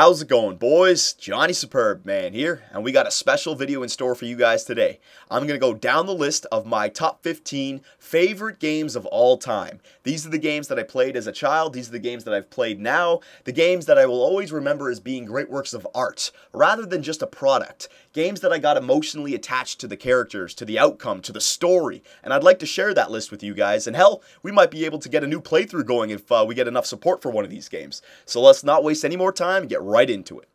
How's it going, boys? Johnny Superbman here, and we got a special video in store for you guys today. I'm going to go down the list of my top 15 favorite games of all time. These are the games that I played as a child, these are the games that I've played now, the games that I will always remember as being great works of art, rather than just a product. Games that I got emotionally attached to the characters, to the outcome, to the story, and I'd like to share that list with you guys, and hell, we might be able to get a new playthrough going if we get enough support for one of these games. So let's not waste any more time and get right into it.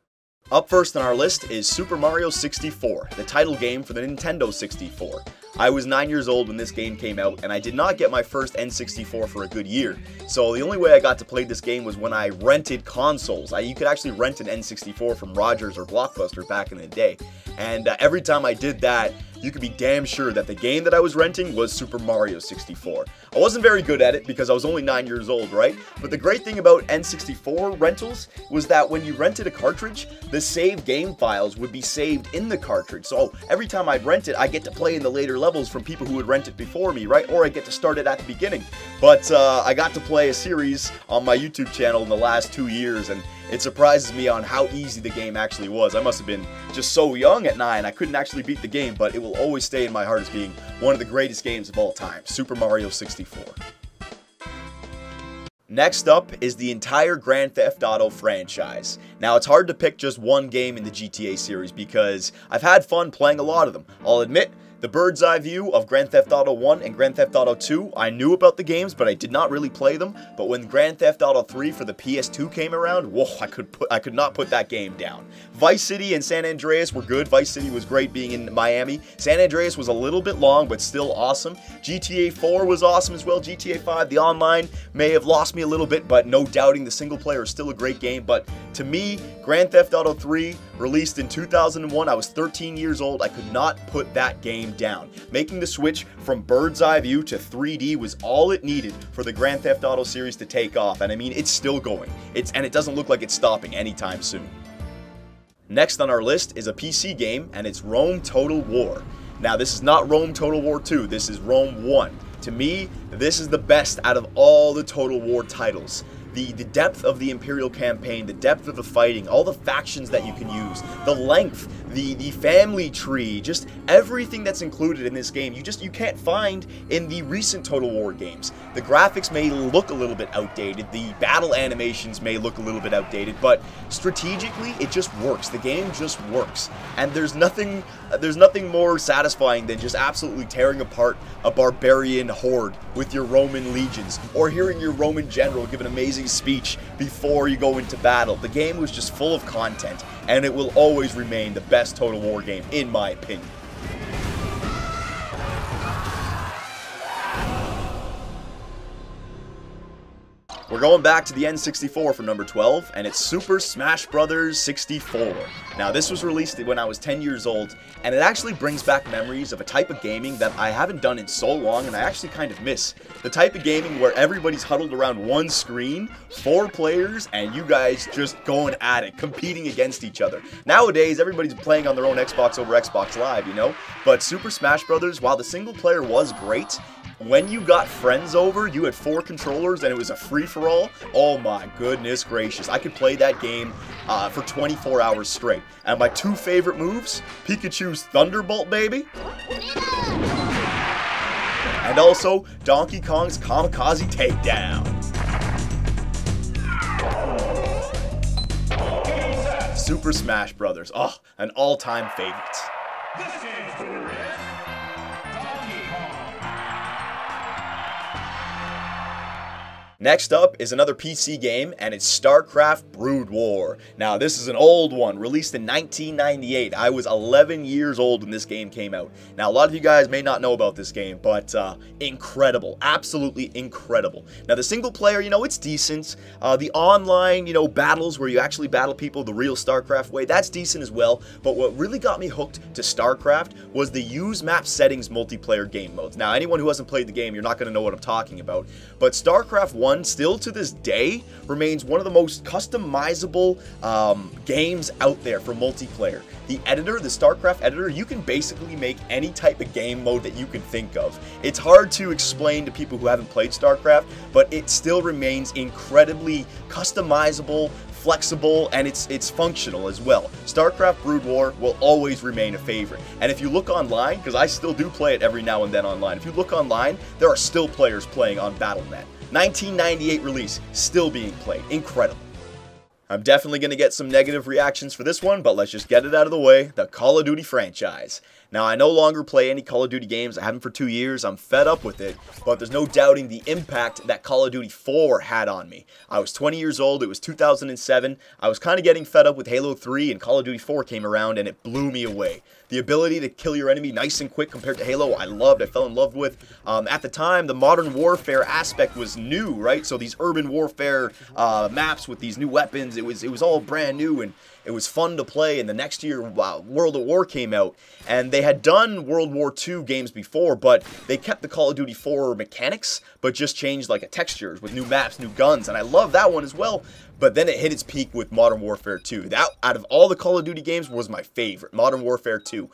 Up first on our list is Super Mario 64, the title game for the Nintendo 64. I was 9 years old when this game came out, and I did not get my first N64 for a good year. So the only way I got to play this game was when I rented consoles. You could actually rent an N64 from Rogers or Blockbuster back in the day. And every time I did that, you could be damn sure that the game that I was renting was Super Mario 64. I wasn't very good at it because I was only 9 years old, right? But the great thing about N64 rentals was that when you rented a cartridge, the saved game files would be saved in the cartridge. So every time I'd rent it, I get to play in the later levels from people who would rent it before me, right? Or I get to start it at the beginning. But I got to play a series on my YouTube channel in the last 2 years, and it surprises me on how easy the game actually was. I must have been just so young at 9, I couldn't actually beat the game, but it will always stay in my heart as being one of the greatest games of all time, Super Mario 64. Next up is the entire Grand Theft Auto franchise. Now, it's hard to pick just one game in the GTA series because I've had fun playing a lot of them. I'll admit, the bird's eye view of Grand Theft Auto 1 and Grand Theft Auto 2, I knew about the games, but I did not really play them. But when Grand Theft Auto 3 for the PS2 came around, whoa, I could not put that game down. Vice City and San Andreas were good. Vice City was great being in Miami. San Andreas was a little bit long, but still awesome. GTA 4 was awesome as well. GTA 5, the online may have lost me a little bit, but no doubting the single player is still a great game. But to me, Grand Theft Auto 3, released in 2001, I was 13 years old. I could not put that game down. Making the switch from bird's eye view to 3D was all it needed for the Grand Theft Auto series to take off, and I mean, it's still going. And it doesn't look like it's stopping anytime soon. Next on our list is a PC game, and it's Rome Total War. Now, this is not Rome Total War 2, this is Rome 1. To me, this is the best out of all the Total War titles. The depth of the Imperial campaign, the depth of the fighting, all the factions that you can use, the length, the family tree, just everything that's included in this game, you can't find in the recent Total War games. The graphics may look a little bit outdated, the battle animations may look a little bit outdated, but strategically it just works. The game just works. And there's nothing more satisfying than just absolutely tearing apart a barbarian horde with your Roman legions, or hearing your Roman general give an amazing speech before you go into battle. The game was just full of content, and it will always remain the best Total War game, in my opinion. We're going back to the N64 for number 12, and it's Super Smash Bros. 64. Now, this was released when I was 10 years old, and it actually brings back memories of a type of gaming that I haven't done in so long, and I actually kind of miss. The type of gaming where everybody's huddled around one screen, 4 players, and you guys just going at it, competing against each other. Nowadays, everybody's playing on their own Xbox over Xbox Live, you know? But Super Smash Bros., while the single player was great, when you got friends over, you had 4 controllers and it was a free-for-all, oh my goodness gracious. I could play that game for 24 hours straight. And my 2 favorite moves, Pikachu's Thunderbolt, baby. And also, Donkey Kong's Kamikaze Takedown. Super Smash Bros. Oh, an all-time favorite. This game's Next up is another PC game, and it's StarCraft Brood War. Now, this is an old one, released in 1998. I was 11 years old when this game came out. Now, a lot of you guys may not know about this game, but incredible. Absolutely incredible. Now, the single player, you know, it's decent. The online, you know, battles where you actually battle people the real StarCraft way, that's decent as well. But what really got me hooked to StarCraft was the use map settings multiplayer game modes. Now, anyone who hasn't played the game, you're not going to know what I'm talking about. But StarCraft 1 still to this day remains one of the most customizable games out there for multiplayer. The editor, the StarCraft editor, you can basically make any type of game mode that you can think of. It's hard to explain to people who haven't played StarCraft, but it still remains incredibly customizable, flexible, and it's functional as well. StarCraft Brood War will always remain a favorite. And if you look online, because I still do play it every now and then online, if you look online, there are still players playing on Battle.net. 1998 release, still being played. Incredible. I'm definitely going to get some negative reactions for this one, but let's just get it out of the way. The Call of Duty franchise. Now, I no longer play any Call of Duty games. I haven't for 2 years. I'm fed up with it, but there's no doubting the impact that Call of Duty 4 had on me. I was 20 years old. It was 2007. I was kind of getting fed up with Halo 3, and Call of Duty 4 came around, and it blew me away. The ability to kill your enemy nice and quick compared to Halo, I fell in love with. At the time, the modern warfare aspect was new, right? So these urban warfare maps with these new weapons, it was all brand new, and it was fun to play. And the next year, World at War came out, and they had done World War II games before, but they kept the Call of Duty 4 mechanics, but just changed like textures with new maps, new guns, and I love that one as well. But then it hit its peak with Modern Warfare 2. That, out of all the Call of Duty games, was my favorite. Modern Warfare 2.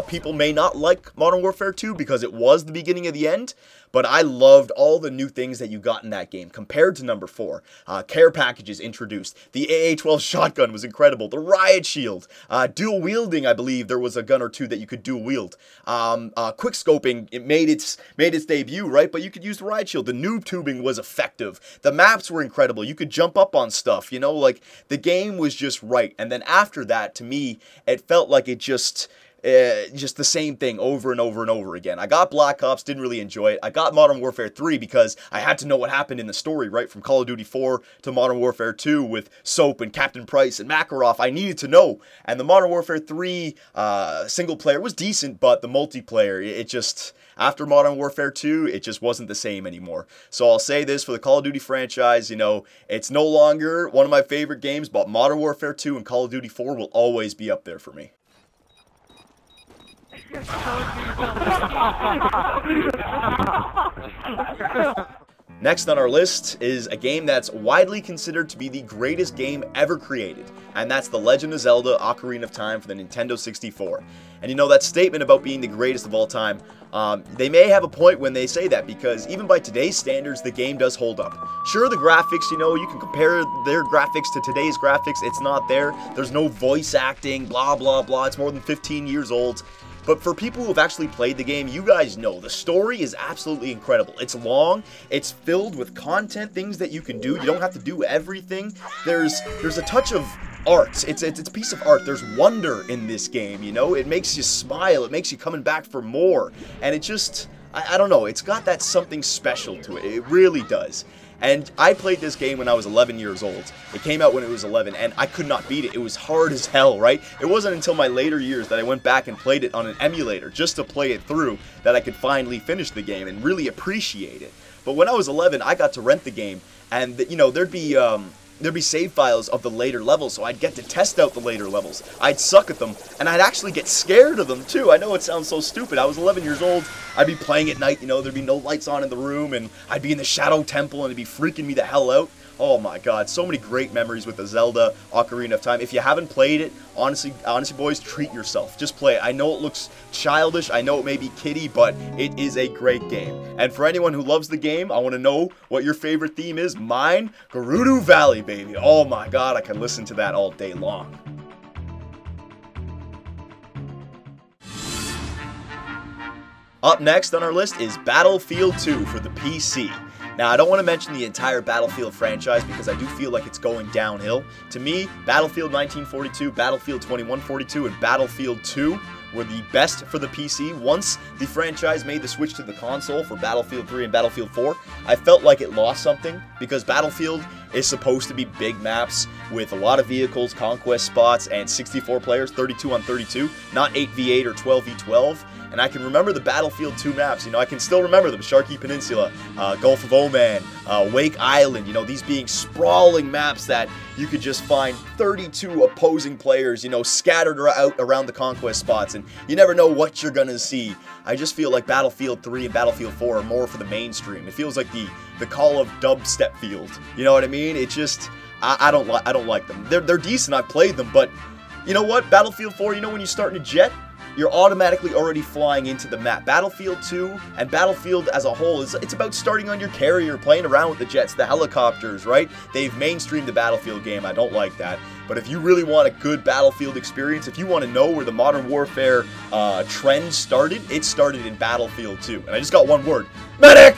People may not like Modern Warfare 2 because it was the beginning of the end, but I loved all the new things that you got in that game compared to number 4. Care packages introduced. The AA-12 shotgun was incredible. The riot shield. Dual wielding, I believe there was a gun or two that you could dual wield. Quick scoping, it made its debut, right? But you could use the riot shield. The noob tubing was effective. The maps were incredible. You could jump up on stuff. You know, like, the game was just right. And then after that, to me, it felt like it just the same thing over and over and over again. I got Black Ops, didn't really enjoy it. I got Modern Warfare 3 because I had to know what happened in the story, right? From Call of Duty 4 to Modern Warfare 2 with Soap and Captain Price and Makarov. I needed to know. And the Modern Warfare 3 single player was decent, but the multiplayer, it just... After Modern Warfare 2, it just wasn't the same anymore. So I'll say this for the Call of Duty franchise, you know, it's no longer one of my favorite games, but Modern Warfare 2 and Call of Duty 4 will always be up there for me. Next on our list is a game that's widely considered to be the greatest game ever created, and that's The Legend of Zelda: Ocarina of Time for the Nintendo 64. And you know, that statement about being the greatest of all time, they may have a point when they say that, because even by today's standards, the game does hold up. Sure, the graphics, you know, you can compare their graphics to today's graphics, it's not there. There's no voice acting, blah, blah, blah. It's more than 15 years old. But for people who have actually played the game, you guys know the story is absolutely incredible. It's long, it's filled with content, things that you can do. You don't have to do everything. There's a touch of art. It's a piece of art. There's wonder in this game, you know? It makes you smile. It makes you coming back for more. And it just, I don't know, it's got that something special to it. It really does. And I played this game when I was 11 years old. It came out when it was 11, and I could not beat it. It was hard as hell, right? It wasn't until my later years that I went back and played it on an emulator just to play it through that I could finally finish the game and really appreciate it. But when I was 11, I got to rent the game, and, you know, there'd be save files of the later levels, so I'd get to test out the later levels. I'd suck at them, and I'd actually get scared of them, too. I know it sounds so stupid. I was 11 years old. I'd be playing at night, you know, there'd be no lights on in the room, and I'd be in the Shadow Temple, and it'd be freaking me the hell out. Oh my god, so many great memories with the Zelda Ocarina of Time. If you haven't played it, honestly boys, treat yourself. Just play it. I know it looks childish, I know it may be kiddie, but it is a great game. And for anyone who loves the game, I want to know what your favorite theme is. Mine, Gerudo Valley, baby. Oh my god, I can listen to that all day long. Up next on our list is Battlefield 2 for the PC. Now, I don't want to mention the entire Battlefield franchise because I do feel like it's going downhill. To me, Battlefield 1942, Battlefield 2142, and Battlefield 2 were the best for the PC. Once the franchise made the switch to the console for Battlefield 3 and Battlefield 4, I felt like it lost something because Battlefield is supposed to be big maps with a lot of vehicles, conquest spots, and 64 players, 32 on 32, not 8v8 or 12v12. And I can remember the Battlefield 2 maps, you know, I can still remember them. Sharkey Peninsula, Gulf of Oman, Wake Island, you know, these being sprawling maps that you could just find 32 opposing players, you know, scattered out around the conquest spots, and you never know what you're gonna see. I just feel like Battlefield 3 and Battlefield 4 are more for the mainstream. It feels like the Call of Dubstep field, you know what I mean? It just, I don't like them. They're decent, I've played them, but you know what? Battlefield 4, you know when you start in a jet? you're automatically already flying into the map. Battlefield 2 and Battlefield as a whole, it's about starting on your carrier, playing around with the jets, the helicopters, right? They've mainstreamed the Battlefield game. I don't like that. But if you really want a good Battlefield experience, if you want to know where the Modern Warfare trend started, it started in Battlefield 2. And I just got one word: medic!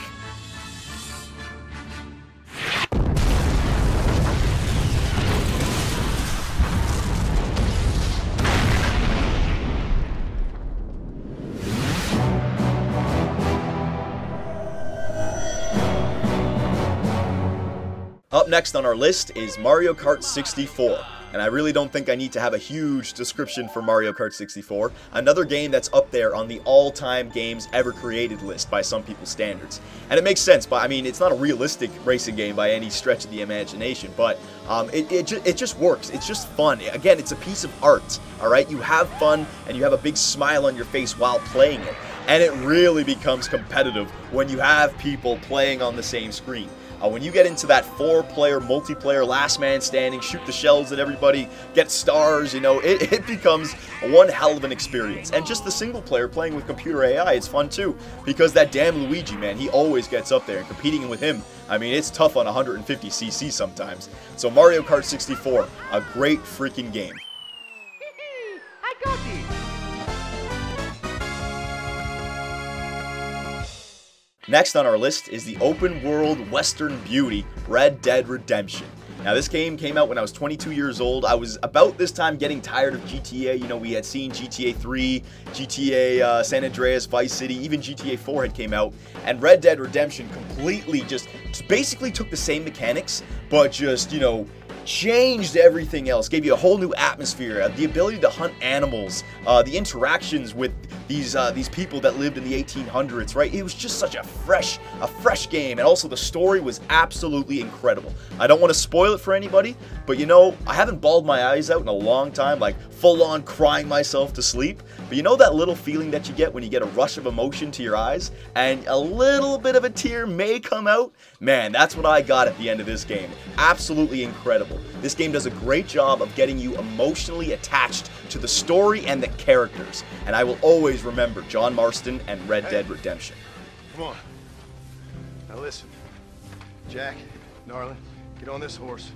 Up next on our list is Mario Kart 64, and I really don't think I need to have a huge description for Mario Kart 64, another game that's up there on the all-time games ever created list by some people's standards. And it makes sense, but I mean, it's not a realistic racing game by any stretch of the imagination, but it just works. It's just fun. Again, it's a piece of art, alright? You have fun, and you have a big smile on your face while playing it, and it really becomes competitive when you have people playing on the same screen. When you get into that 4-player multiplayer last man standing, shoot the shells at everybody, get stars, you know, it becomes one hell of an experience. And just the single player playing with computer AI, it's fun too, because that damn Luigi, man, he always gets up there, and competing with him, I mean, it's tough on 150cc sometimes. So Mario Kart 64, a great freaking game. I got these. Next on our list is the open world western beauty, Red Dead Redemption. Now, this game came out when I was 22 years old. I was about this time getting tired of GTA. You know, we had seen GTA 3, GTA San Andreas, Vice City, even GTA 4 had came out. And Red Dead Redemption completely just basically took the same mechanics, but just, you know, changed everything else, gave you a whole new atmosphere, the ability to hunt animals, the interactions with these people that lived in the 1800s, right? It was just such a fresh game, and also the story was absolutely incredible. I don't want to spoil it for anybody, but you know, I haven't bawled my eyes out in a long time, like full-on crying myself to sleep, but you know that little feeling that you get when you get a rush of emotion to your eyes, and a little bit of a tear may come out? Man, that's what I got at the end of this game. Absolutely incredible. This game does a great job of getting you emotionally attached to the story and the characters, and I will always remember John Marston and Red Dead Redemption. Come on. Now listen. Jack, darling, get on this horse.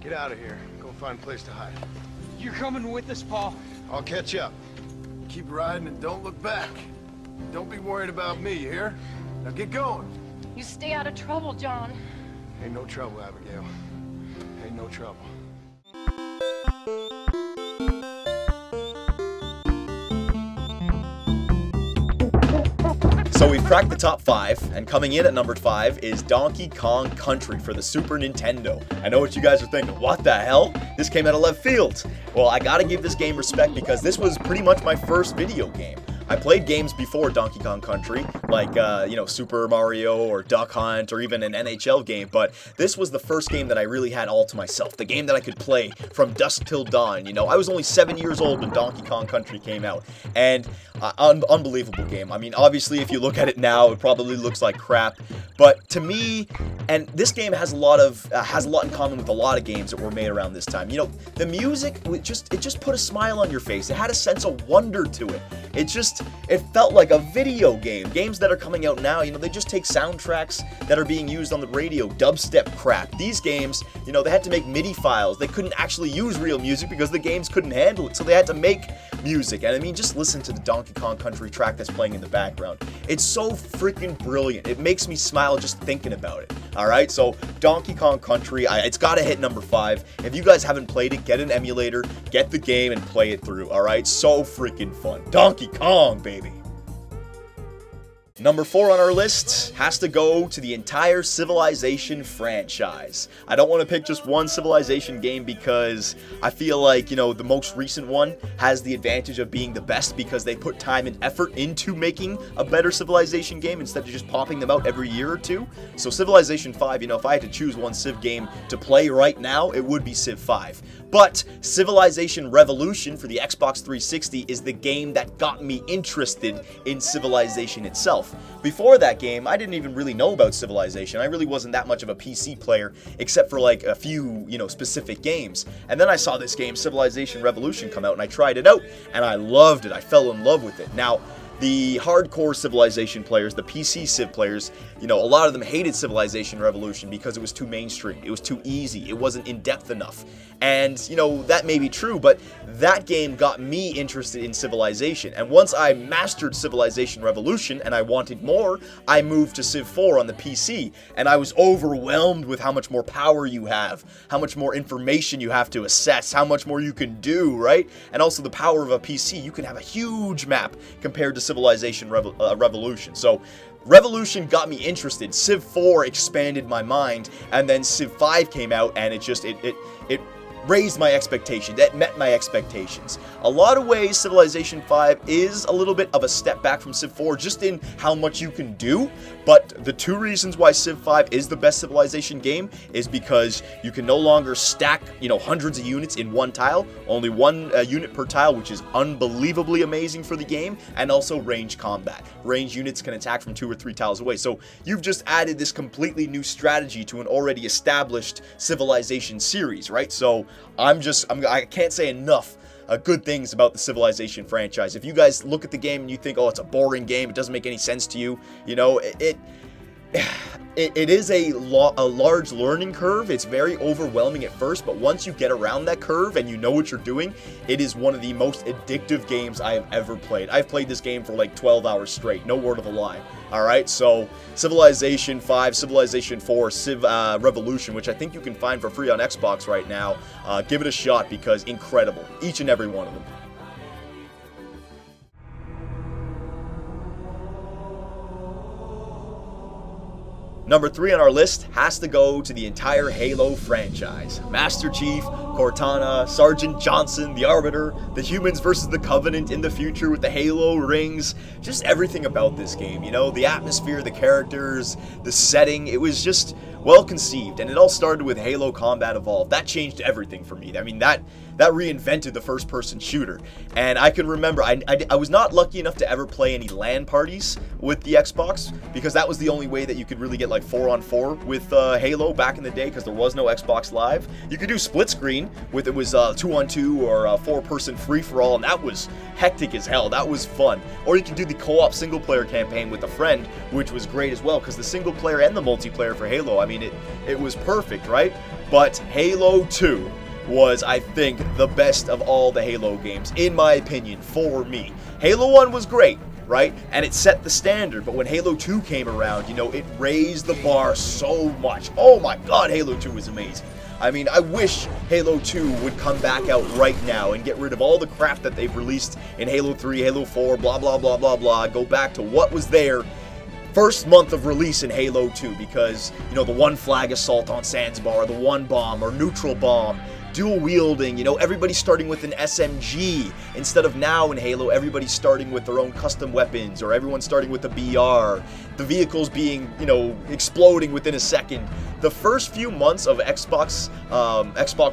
Get out of here. Go find a place to hide. You're coming with us, Paul. I'll catch up. Keep riding and don't look back. Don't be worried about me, you hear? Now get going. You stay out of trouble, John. Ain't no trouble, Abigail. Ain't no trouble. So we've cracked the top 5, and coming in at number 5 is Donkey Kong Country for the Super Nintendo. I know what you guys are thinking, what the hell? This came out of left field. Well, I gotta give this game respect because this was pretty much my first video game. I played games before Donkey Kong Country, like, you know, Super Mario or Duck Hunt or even an NHL game, but this was the first game that I really had all to myself, the game that I could play from dusk till dawn. You know, I was only 7 years old when Donkey Kong Country came out, and unbelievable game. I mean, obviously, if you look at it now, it probably looks like crap, but to me, and this game has a lot in common with a lot of games that were made around this time. You know, the music, it just put a smile on your face. It had a sense of wonder to it. It felt like a video game. Games that are coming out now, you know, they just take soundtracks that are being used on the radio, dubstep crap. These games, you know, they had to make MIDI files. They couldn't actually use real music because the games couldn't handle it, so they had to make music. And I mean, just listen to the Donkey Kong Country track that's playing in the background. It's so freaking brilliant. It makes me smile just thinking about it. Alright, so Donkey Kong Country, it's gotta hit number 5. If you guys haven't played it, get an emulator, get the game, and play it through, alright? So freaking fun. Donkey Kong, baby! Number 4 on our list has to go to the entire Civilization franchise. I don't want to pick just one Civilization game because I feel like, you know, the most recent one has the advantage of being the best because they put time and effort into making a better Civilization game instead of just popping them out every year or two. So Civilization 5, you know, if I had to choose one Civ game to play right now, it would be Civ 5. But Civilization Revolution for the Xbox 360 is the game that got me interested in Civilization itself. Before that game, I didn't even really know about Civilization. I really wasn't that much of a PC player, except for like a few, specific games. And then I saw this game, Civilization Revolution, come out, and I tried it out, and I loved it. I fell in love with it. Now, the hardcore Civilization players, the PC Civ players, a lot of them hated Civilization Revolution because it was too mainstream. It was too easy. It wasn't in-depth enough. And, that may be true, but that game got me interested in Civilization. And once I mastered Civilization Revolution and I wanted more, I moved to Civ 4 on the PC. And I was overwhelmed with how much more power you have, how much more information you have to assess, how much more you can do, right? And also the power of a PC. You can have a huge map compared to Civilization Revolution. So Revolution got me interested. Civ 4 expanded my mind, and then Civ 5 came out, and it raised my expectations. It met my expectations. A lot of ways, Civilization 5 is a little bit of a step back from Civ 4, just in how much you can do, but the two reasons why Civ 5 is the best Civilization game is because you can no longer stack, hundreds of units in one tile, only one unit per tile, which is unbelievably amazing for the game, and also range combat. Range units can attack from 2 or 3 tiles away, so you've just added this completely new strategy to an already established Civilization series, right? So I can't say enough good things about the Civilization franchise. If you guys look at the game and you think, oh, it's a boring game, it doesn't make any sense to you, it is a large learning curve. It's very overwhelming at first, but once you get around that curve and you know what you're doing, it is one of the most addictive games I have ever played. I've played this game for like 12 hours straight, no word of a lie. Alright, so Civilization 5, Civilization 4, Civ Revolution, which I think you can find for free on Xbox right now. Give it a shot because incredible, each and every one of them. Number 3 on our list has to go to the entire Halo franchise. Master Chief, Cortana, Sergeant Johnson, the Arbiter, the humans versus the Covenant in the future with the Halo rings, just everything about this game, the atmosphere, the characters, the setting, it was just well conceived, and it all started with Halo Combat Evolved. That changed everything for me. I mean, that reinvented the first-person shooter, and I can remember, I was not lucky enough to ever play any LAN parties with the Xbox, because that was the only way that you could really get like 4-on-4 with Halo back in the day, because there was no Xbox Live. You could do split screen with it was 2-on-2 or 4-person free-for-all, and that was hectic as hell. That was fun. Or you could do the co-op single-player campaign with a friend, which was great as well, because the single-player and the multiplayer for Halo, I mean, it was perfect, right? But Halo 2 was, I think, the best of all the Halo games, in my opinion, for me. Halo 1 was great, right? And it set the standard, but when Halo 2 came around, it raised the bar so much. Oh my god, Halo 2 was amazing. I mean, I wish Halo 2 would come back out right now and get rid of all the crap that they've released in Halo 3, Halo 4, blah, blah, blah, blah, blah. Go back to what was there first month of release in Halo 2, because, the one flag assault on Zanzibar, the one bomb or neutral bomb, dual wielding, everybody's starting with an SMG, instead of now in Halo, everybody's starting with their own custom weapons, or everyone's starting with the BR, the vehicles being, exploding within a second. The first few months of Xbox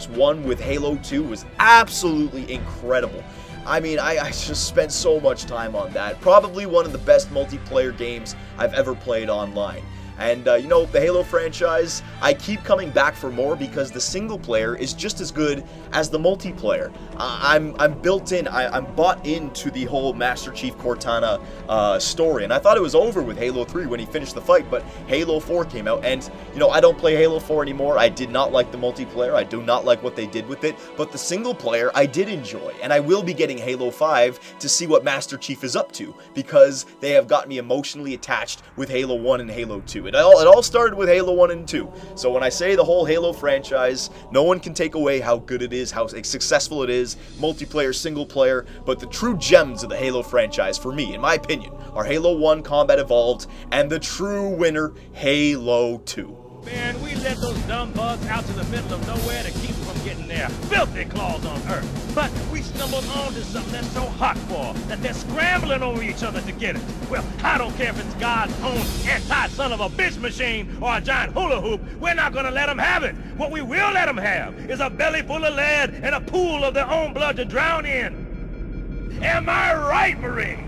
One with Halo 2 was absolutely incredible. I mean, I just spent so much time on that. Probably one of the best multiplayer games I've ever played online. And, the Halo franchise, I keep coming back for more because the single player is just as good as the multiplayer. I'm built in, I'm bought into the whole Master Chief Cortana story, and I thought it was over with Halo 3 when he finished the fight, but Halo 4 came out, and, I don't play Halo 4 anymore. I did not like the multiplayer. I do not like what they did with it, but the single player I did enjoy, and I will be getting Halo 5 to see what Master Chief is up to, because they have got me emotionally attached with Halo 1 and Halo 2. It all started with Halo 1 and 2. So when I say the whole Halo franchise, no one can take away how good it is, how successful it is, multiplayer, single player, but the true gems of the Halo franchise, for me, in my opinion, are Halo 1 Combat Evolved, and the true winner, Halo 2. Man, we let those dumb bugs out to the middle of nowhere to keep them from getting their filthy claws on Earth. But we stumbled onto something that's so hot for that they're scrambling over each other to get it. Well, I don't care if it's God's own anti-son of a bitch machine or a giant hula hoop. We're not gonna let them have it. What we will let them have is a belly full of lead and a pool of their own blood to drown in. Am I right, Marines?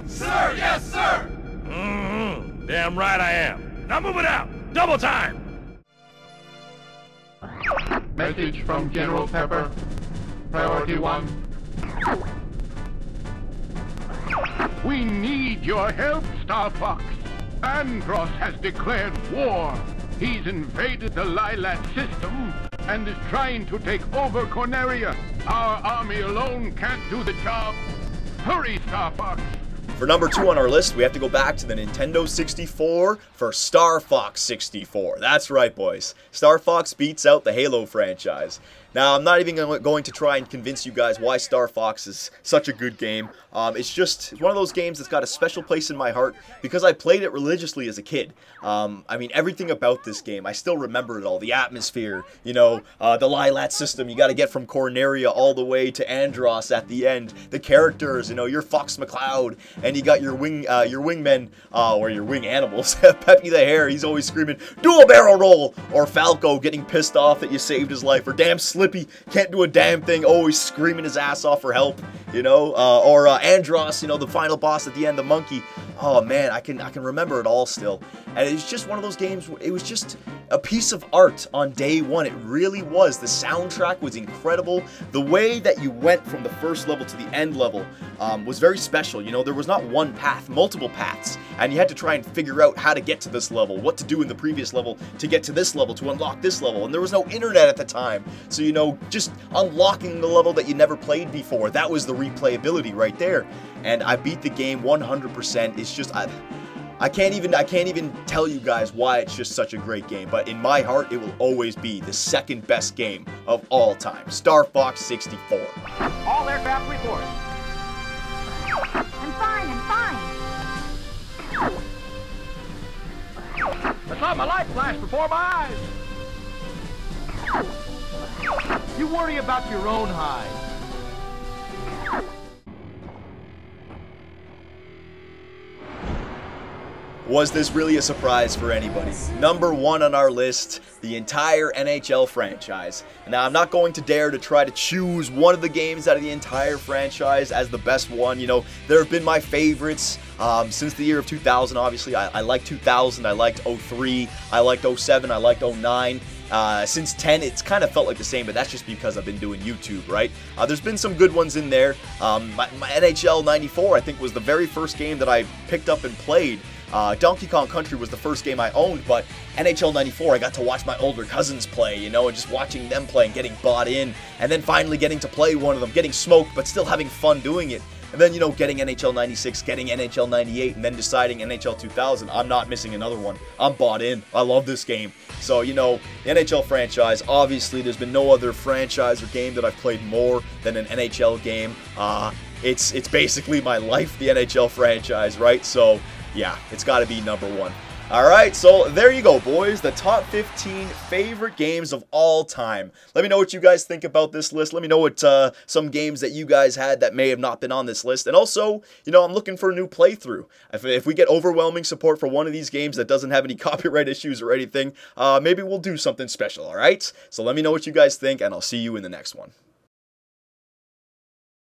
Sir, yes, sir! Mm-hmm. Damn right I am. Now move it out. Double time. Message from General Pepper. Priority 1. We need your help, Star Fox. Andros has declared war. He's invaded the Lilat system and is trying to take over Corneria. Our army alone can't do the job. Hurry, Star Fox. For number 2 on our list, we have to go back to the Nintendo 64 for Star Fox 64. That's right, boys. Star Fox beats out the Halo franchise. Now, I'm not even going to try and convince you guys why Star Fox is such a good game. It's one of those games that's got a special place in my heart because I played it religiously as a kid. I mean, everything about this game, I still remember it all. The atmosphere, you know, the Lilat system, you got to get from Corneria all the way to Andros at the end. The characters, you know, you're Fox McCloud, and you got your wingmen, or your wing animals. Peppy the Hare, he's always screaming, "Do a barrel roll!" Or Falco getting pissed off that you saved his life, or damn Slippy can't do a damn thing, always screaming his ass off for help, you know, or Andros, you know, the final boss at the end, the monkey. Oh man, I can remember it all still. And it's just one of those games, it was just a piece of art on day one. It really was. The soundtrack was incredible. The way that you went from the first level to the end level was very special. You know, there was not one path, multiple paths, and you had to try and figure out how to get to this level, what to do in the previous level to get to this level, to unlock this level. And there was no internet at the time, so you know, just unlocking the level that you never played before, that was the replayability right there. And I beat the game 100%. It's just I can't even tell you guys why it's just such a great game, but in my heart, it will always be the second best game of all time. Star Fox 64. All aircraft report. I'm fine, I'm fine. I saw my light flash before my eyes. You worry about your own hide. Was this really a surprise for anybody? Number 1 on our list, the entire NHL franchise. Now, I'm not going to dare to try to choose one of the games out of the entire franchise as the best one. You know, there have been my favorites since the year of 2000, obviously. I liked 2000, I liked 03, I liked 07, I liked 09. Since 10, it's kind of felt like the same, but that's just because I've been doing YouTube, right? There's been some good ones in there. My NHL 94, I think, was the very first game that I picked up and played. Donkey Kong Country was the first game I owned, but NHL 94, I got to watch my older cousins play, you know, and just watching them play and getting bought in, and then finally getting to play one of them, getting smoked, but still having fun doing it. And then, you know, getting NHL 96, getting NHL 98, and then deciding NHL 2000, I'm not missing another one. I'm bought in. I love this game. So, you know, the NHL franchise, obviously, there's been no other franchise or game that I've played more than an NHL game. It's basically my life, the NHL franchise, right? So, yeah, it's got to be number 1. Alright, so there you go, boys. The top 15 favorite games of all time. Let me know what you guys think about this list. Let me know what some games that you guys had that may have not been on this list. And also, you know, I'm looking for a new playthrough. If we get overwhelming support for one of these games that doesn't have any copyright issues or anything, maybe we'll do something special, alright? So let me know what you guys think, and I'll see you in the next one.